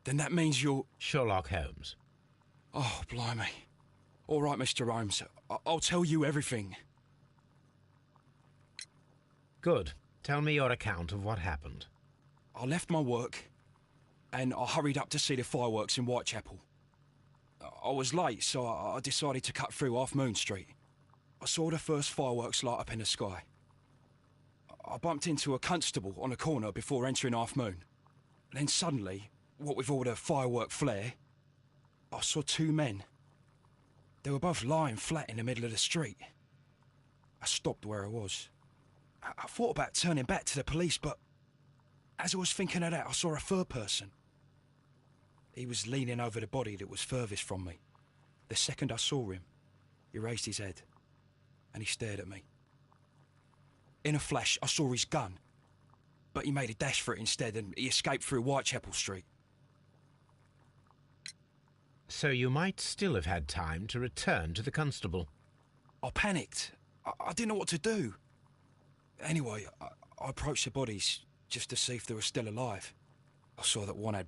Then that means you're... Sherlock Holmes. Oh, blimey. All right, Mr. Holmes. I'll tell you everything. Good. Tell me your account of what happened. I left my work and I hurried up to see the fireworks in Whitechapel. I was late, so I decided to cut through Half Moon Street. I saw the first fireworks light up in the sky. I bumped into a constable on a corner before entering Half Moon. Then suddenly, what with all the firework flare, I saw two men. They were both lying flat in the middle of the street. I stopped where I was. I thought about turning back to the police, but as I was thinking of that, I saw a third person. He was leaning over the body that was furthest from me. The second I saw him, he raised his head and he stared at me. In a flash, I saw his gun, but he made a dash for it instead and he escaped through Whitechapel Street. So you might still have had time to return to the constable. I panicked. I didn't know what to do. Anyway, I approached the bodies just to see if they were still alive. I saw that one had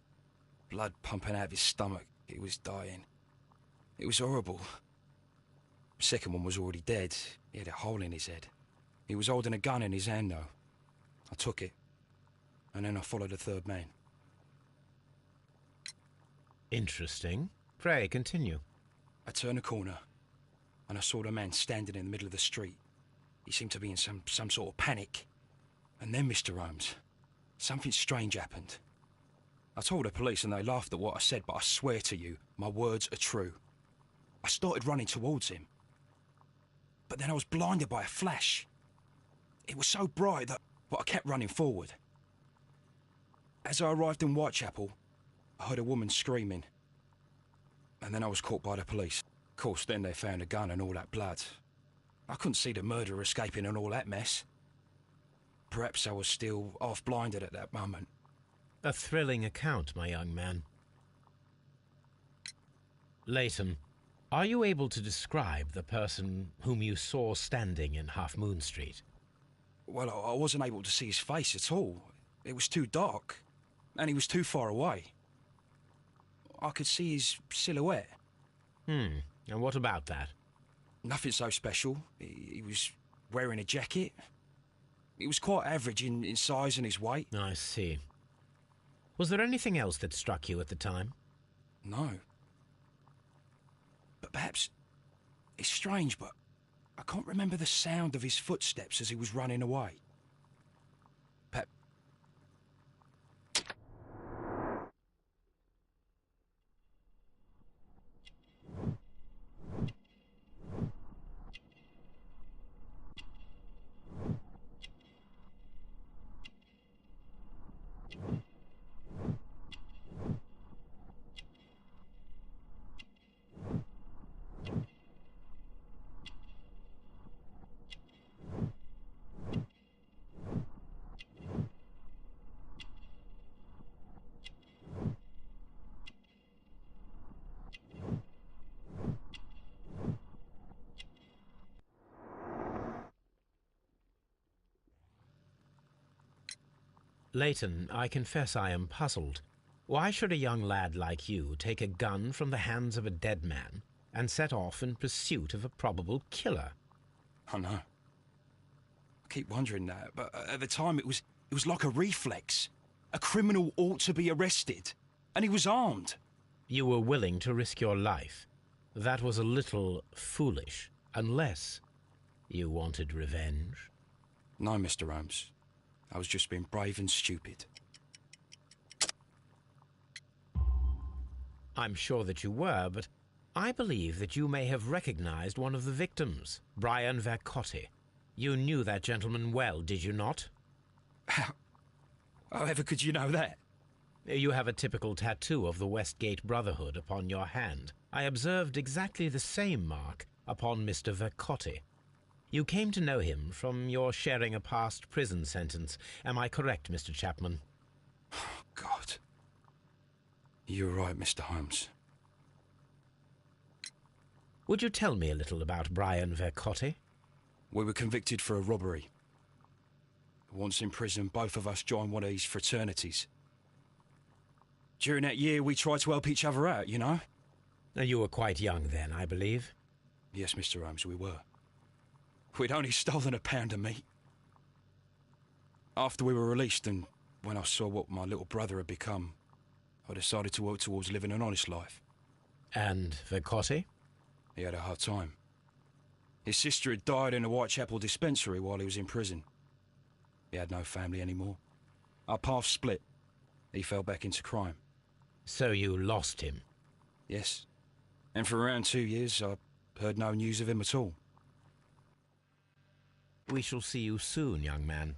blood pumping out of his stomach. He was dying. It was horrible. The second one was already dead. He had a hole in his head. He was holding a gun in his hand, though. I took it, and then I followed the third man. Interesting. Pray, continue. I turned a corner, and I saw the man standing in the middle of the street. He seemed to be in some sort of panic. And then, Mr. Holmes, something strange happened. I told the police and they laughed at what I said, but I swear to you, my words are true. I started running towards him. But then I was blinded by a flash. It was so bright that I kept running forward. As I arrived in Whitechapel, I heard a woman screaming. And then I was caught by the police. Of course, then they found a gun and all that blood. I couldn't see the murderer escaping and all that mess. Perhaps I was still half-blinded at that moment. A thrilling account, my young man. Leighton, are you able to describe the person whom you saw standing in Half Moon Street? Well, I wasn't able to see his face at all. It was too dark, and he was too far away. I could see his silhouette. And what about that? Nothing so special. He was wearing a jacket. He was quite average in size and his weight. I see. Was there anything else that struck you at the time? No. But perhaps... It's strange, but I can't remember the sound of his footsteps as he was running away. Leighton, I confess I am puzzled. Why should a young lad like you take a gun from the hands of a dead man and set off in pursuit of a probable killer? I know. I keep wondering that, but at the time it was like a reflex. A criminal ought to be arrested, and he was armed. You were willing to risk your life. That was a little foolish, unless you wanted revenge. No, Mr. Holmes. I was just being brave and stupid. I'm sure that you were, but I believe that you may have recognized one of the victims, Brian Vercotti. You knew that gentleman well, did you not? However could you know that? You have a typical tattoo of the Westgate Brotherhood upon your hand. I observed exactly the same mark upon Mr. Vercotti. You came to know him from your sharing a past prison sentence. Am I correct, Mr. Chapman? Oh, God. You're right, Mr. Holmes. Would you tell me a little about Brian Vercotti? We were convicted for a robbery. Once in prison, both of us joined one of these fraternities. During that year, we tried to help each other out, you know? Now, you were quite young then, I believe. Yes, Mr. Holmes, we were. We'd only stolen a pound of meat. After we were released and when I saw what my little brother had become, I decided to work towards living an honest life. And Vercotti? He had a hard time. His sister had died in a Whitechapel dispensary while he was in prison. He had no family anymore. Our paths split. He fell back into crime. So you lost him? Yes. And for around 2 years, I heard no news of him at all. We shall see you soon, young man.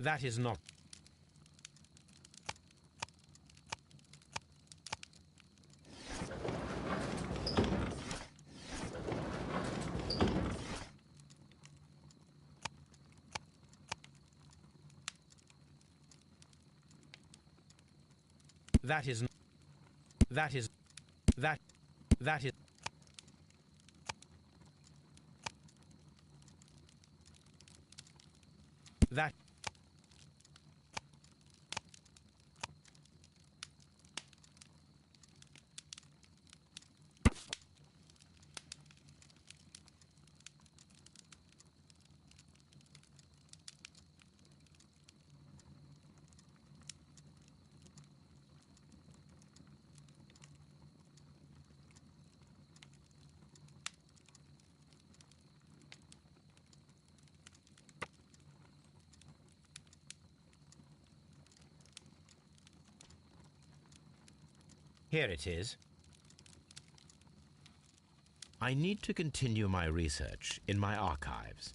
That is not... That is... That is... That is... That... Here it is. I need to continue my research in my archives.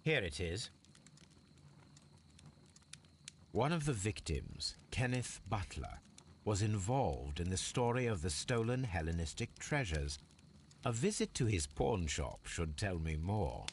Here it is. One of the victims, Kenneth Butler, was involved in the story of the stolen Hellenistic treasures. A visit to his pawn shop should tell me more.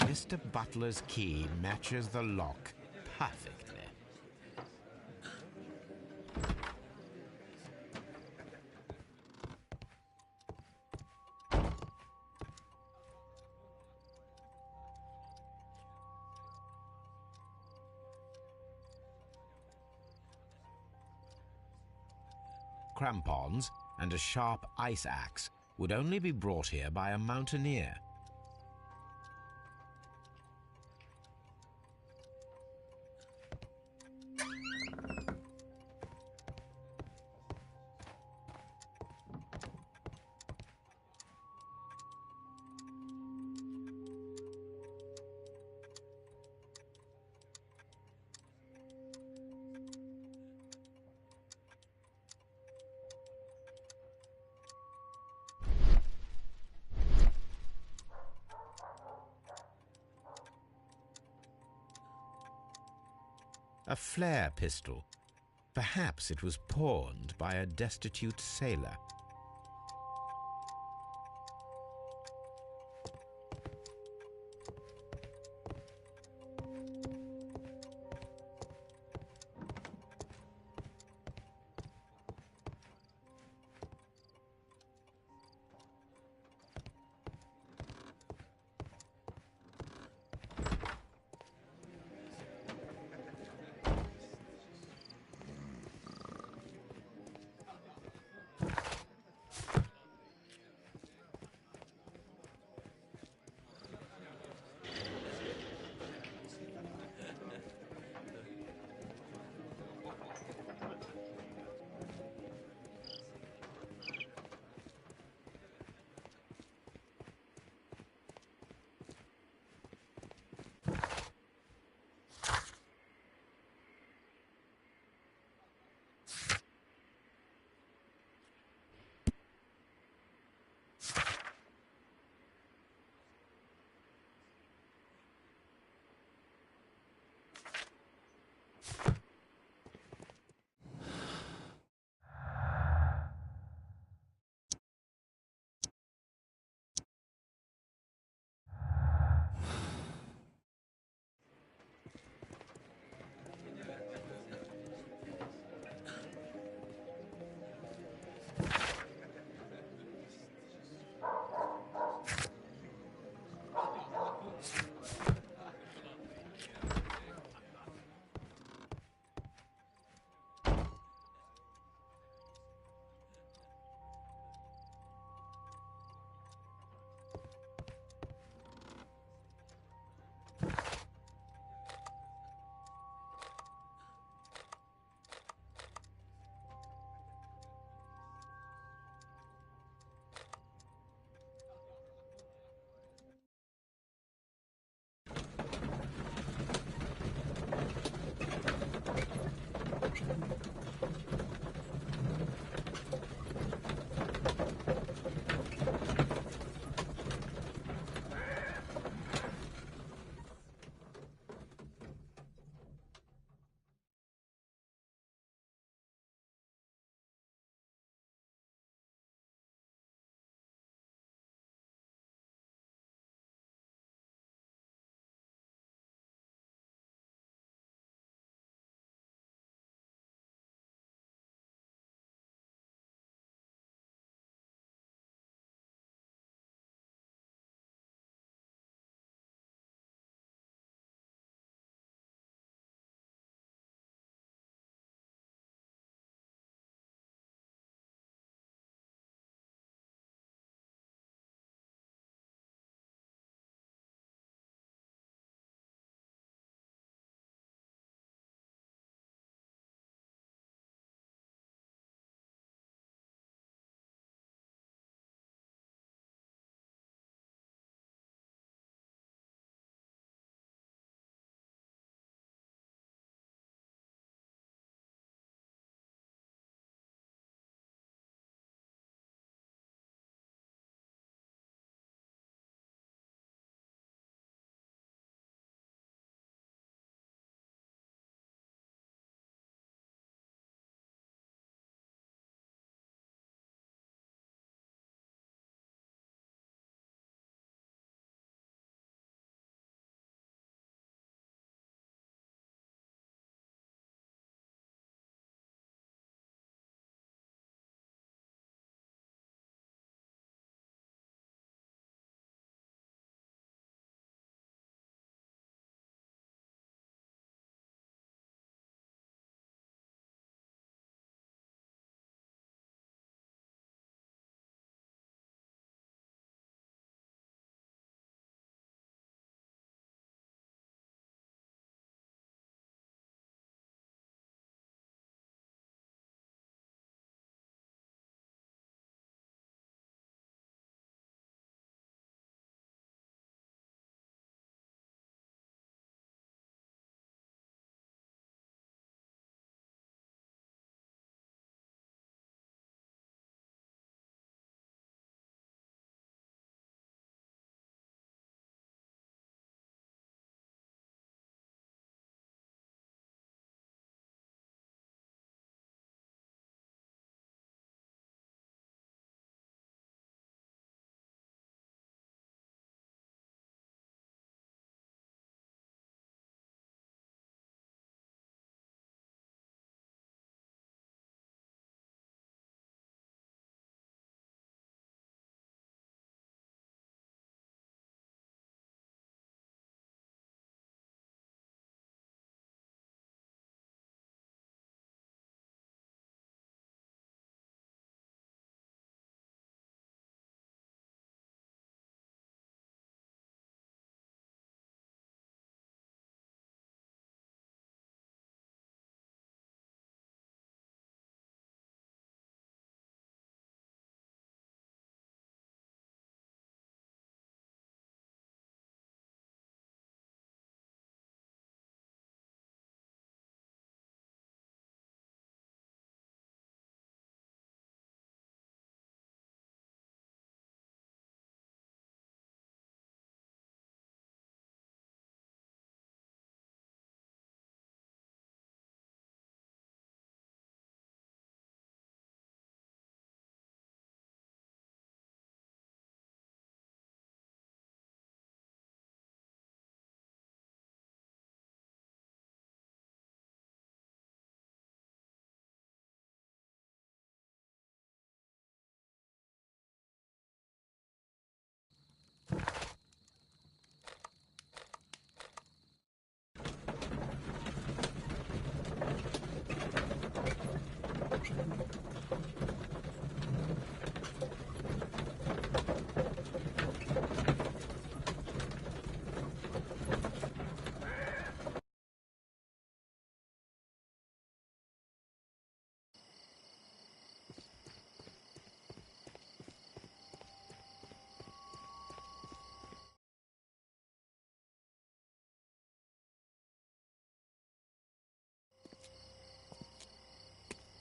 Mr. Butler's key matches the lock perfectly. Crampons and a sharp ice axe would only be brought here by a mountaineer. A flare pistol. Perhaps it was pawned by a destitute sailor.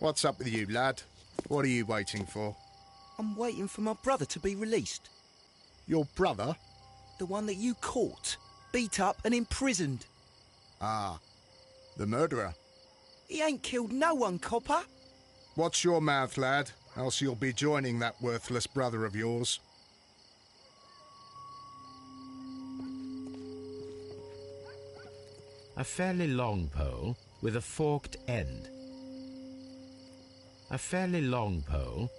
What's up with you, lad? What are you waiting for? I'm waiting for my brother to be released. Your brother? The one that you caught, beat up and imprisoned. Ah, the murderer. He ain't killed no one, copper. Watch your mouth, lad, else you'll be joining that worthless brother of yours. A fairly long pole with a forked end. A fairly long pole.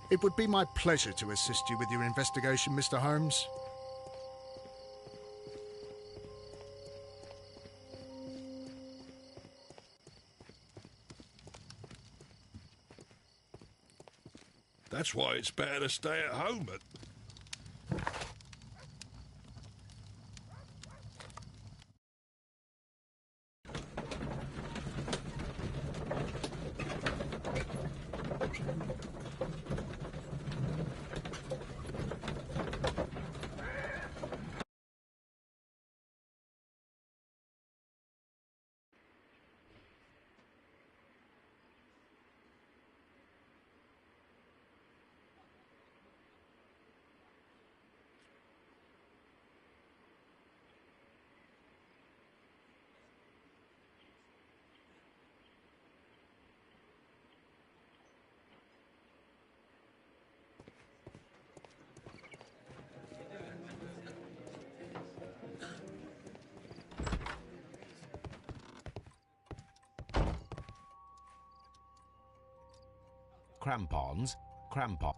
It would be my pleasure to assist you with your investigation, Mr. Holmes. That's why it's better to stay at home at... Crampons, crampon.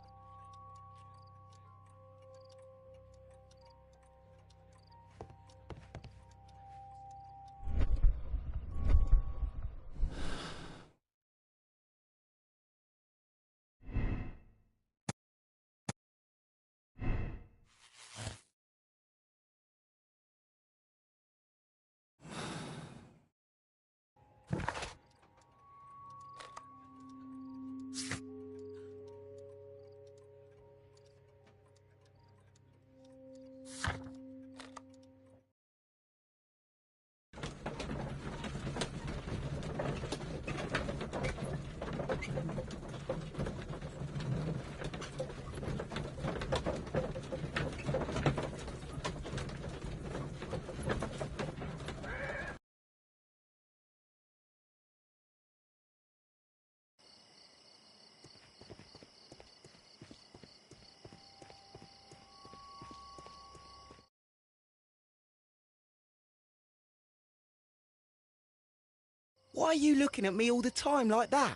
Why are you looking at me all the time like that?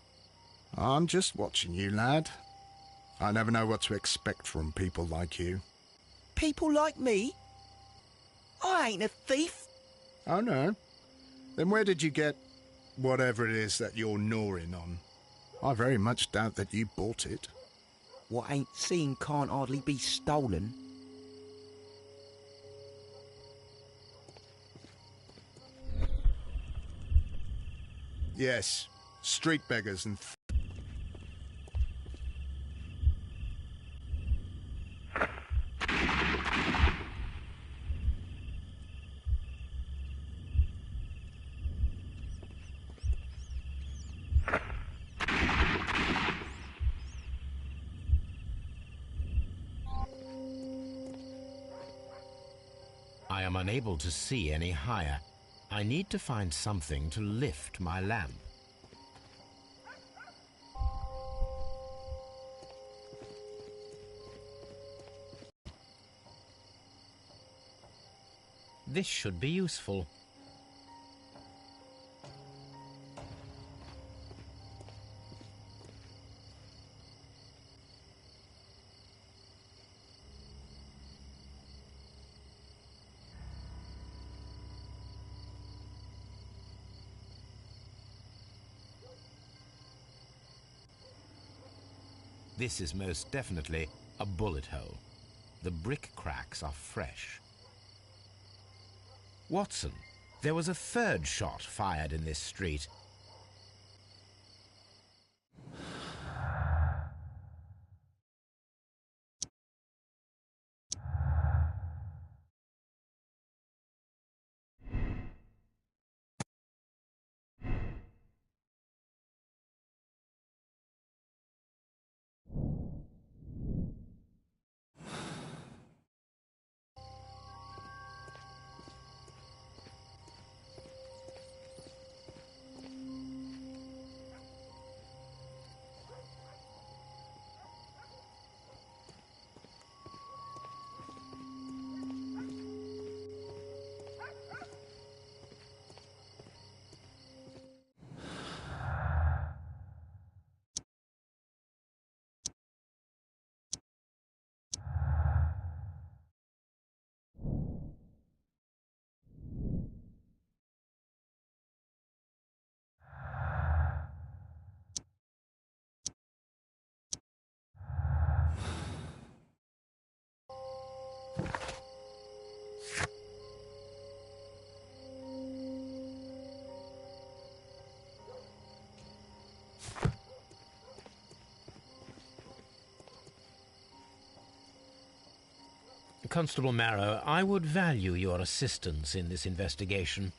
I'm just watching you, lad. I never know what to expect from people like you. People like me? I ain't a thief. Oh, no? Then where did you get whatever it is that you're gnawing on? I very much doubt that you bought it. What ain't seen can't hardly be stolen. Yes, street beggars and... I am unable to see any higher. I need to find something to lift my lamp. This should be useful. This is most definitely a bullet hole. The brick cracks are fresh. Watson, there was a third shot fired in this street. Constable Marrow, I would value your assistance in this investigation.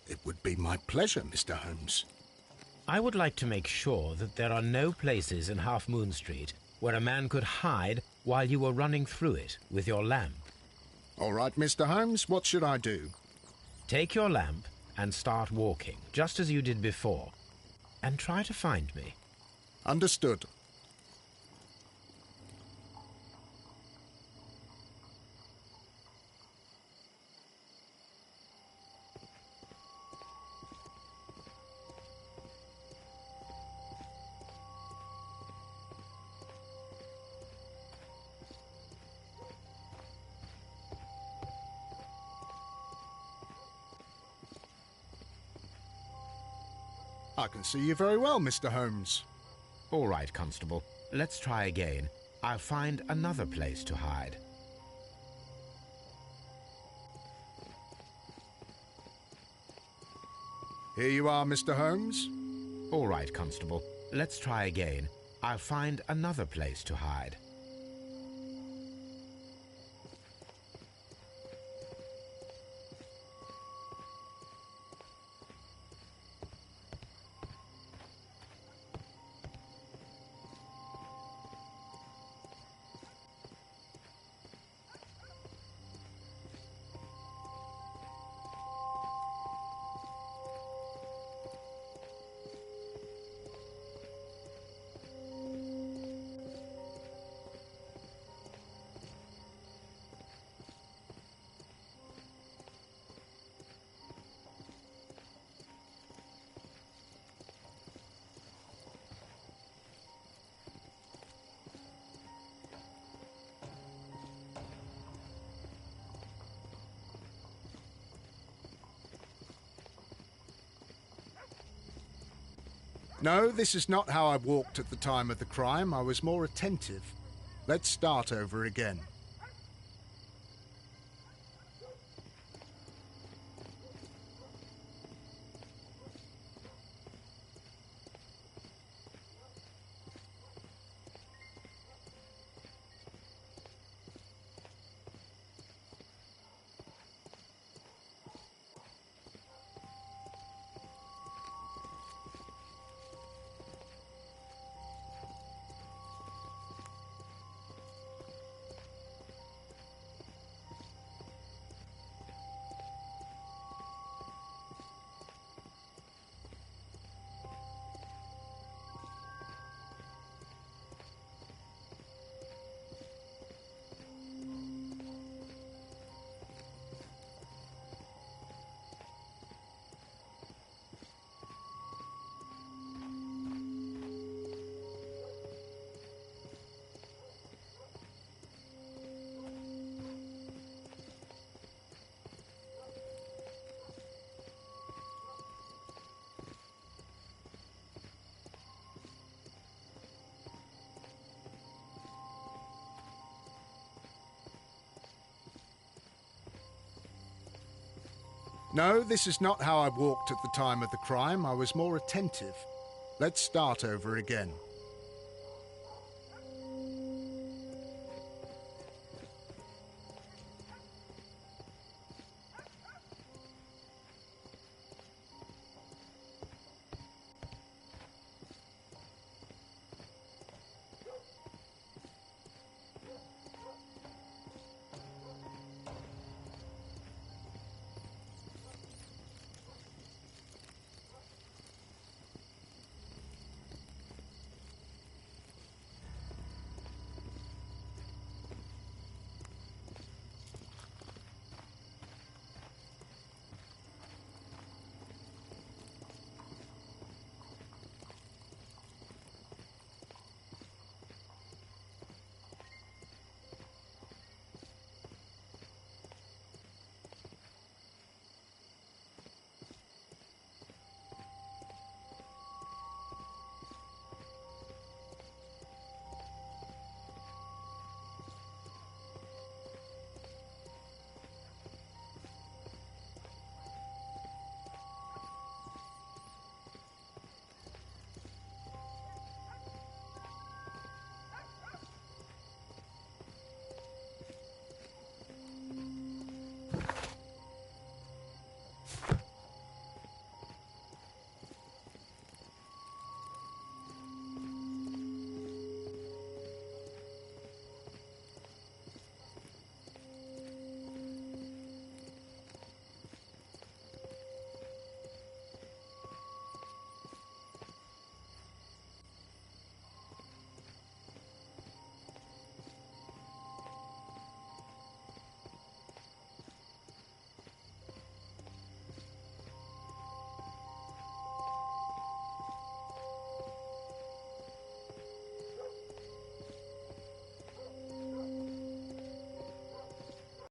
It would be my pleasure, Mr. Holmes. I would like to make sure that there are no places in Half Moon Street where a man could hide while you were running through it with your lamp. All right, Mr. Holmes, what should I do? Take your lamp and start walking, just as you did before, and try to find me. Understood. I can see you very well, Mr. Holmes. All right, Constable. Let's try again. I'll find another place to hide. Here you are, Mr. Holmes. All right, Constable. Let's try again. I'll find another place to hide. No, this is not how I walked at the time of the crime. I was more attentive. Let's start over again. No, this is not how I walked at the time of the crime. I was more attentive. Let's start over again.